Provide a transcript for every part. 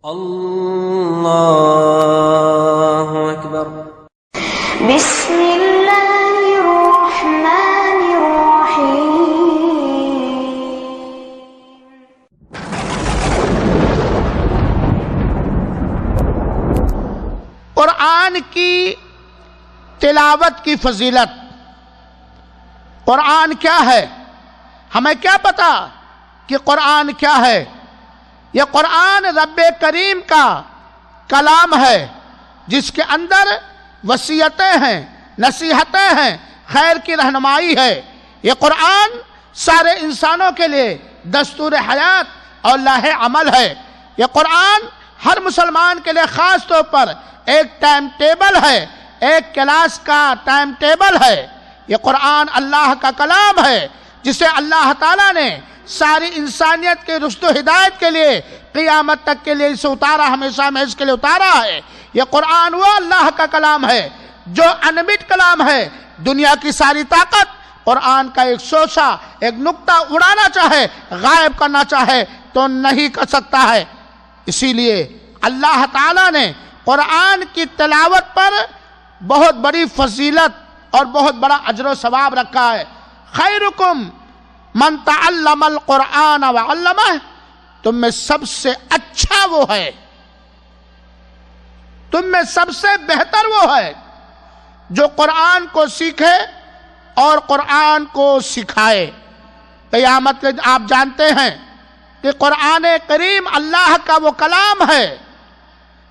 اللہ اکبر۔ بسم اللہ الرحمن الرحیم۔ قرآن کی تلاوت کی فضیلت۔ قرآن کیا ہے؟ ہمیں کیا پتا کہ قرآن کیا ہے؟ یہ قرآن رب کریم کا کلام ہے جس کے اندر وصیتیں ہیں، نصیحتیں ہیں، خیر کی رہنمائی ہے۔ یہ قرآن سارے انسانوں کے لیے دستور حیات اور لاہ عمل ہے۔ یہ قرآن ہر مسلمان کے لیے خاص طور پر ایک ٹائم ٹیبل ہے، ایک کلاس کا ٹائم ٹیبل ہے۔ یہ قرآن اللہ کا کلام ہے جسے اللہ تعالیٰ نے ساری انسانیت کے رشد و ہدایت کے لیے قیامت تک کے لیے اسے اتارا، ہمیشہ میں اس کے لیے اتارا ہے۔ یہ قرآن وہ اللہ کا کلام ہے جو انمٹ کلام ہے۔ دنیا کی ساری طاقت قرآن کا ایک شوشہ، ایک نقطہ اڑانا چاہے، غائب کرنا چاہے تو نہیں کر سکتا ہے۔ اسی لیے اللہ تعالیٰ نے قرآن کی تلاوت پر بہت بڑی فضیلت اور بہت بڑا اجر و ثواب رکھا ہے۔ خیرکم من تعلم القرآن وعلمہ، تم میں سب سے اچھا وہ ہے، تم میں سب سے بہتر وہ ہے جو قرآن کو سیکھے اور قرآن کو سکھائے۔ قیامت کے آپ جانتے ہیں کہ قرآن کریم اللہ کا وہ کلام ہے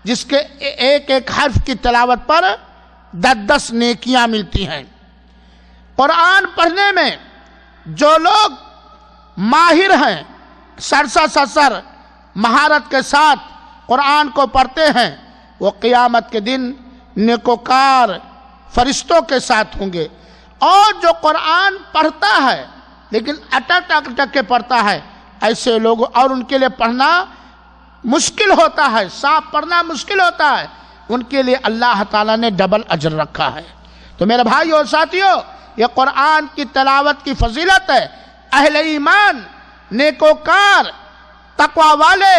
جس کے ایک ایک حرف کی تلاوت پر 10 نیکیاں ملتی ہیں۔ قرآن پڑھنے میں جو لوگ ماہر ہیں، سرسر مہارت کے ساتھ قرآن کو پڑھتے ہیں، وہ قیامت کے دن نیکوکار فرشتوں کے ساتھ ہوں گے۔ اور جو قرآن پڑھتا ہے لیکن اٹک کے پڑھتا ہے، ایسے لوگ اور ان کے لیے پڑھنا مشکل ہوتا ہے، صاف پڑھنا مشکل ہوتا ہے، ان کے لیے اللہ تعالیٰ نے ڈبل اجر رکھا ہے۔ تو میرے بھائی اور ساتھیوں، یہ قرآن کی تلاوت کی فضیلت ہے۔ اہل ایمان، نیکوکار، تقوی والے،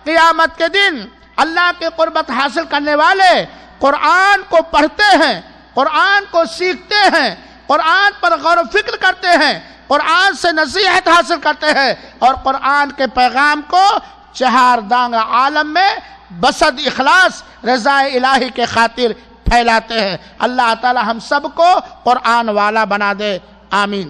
قیامت کے دن اللہ کے قربت حاصل کرنے والے قرآن کو پڑھتے ہیں، قرآن کو سیکھتے ہیں، قرآن پر غور و فکر کرتے ہیں، قرآن سے نصیحت حاصل کرتے ہیں اور قرآن کے پیغام کو چہار دانگ عالم میں بصد اخلاص رضا الہی کے خاطر پھیلاتے ہیں۔ اللہ تعالی ہم سب کو قرآن والا بنا دے، آمین۔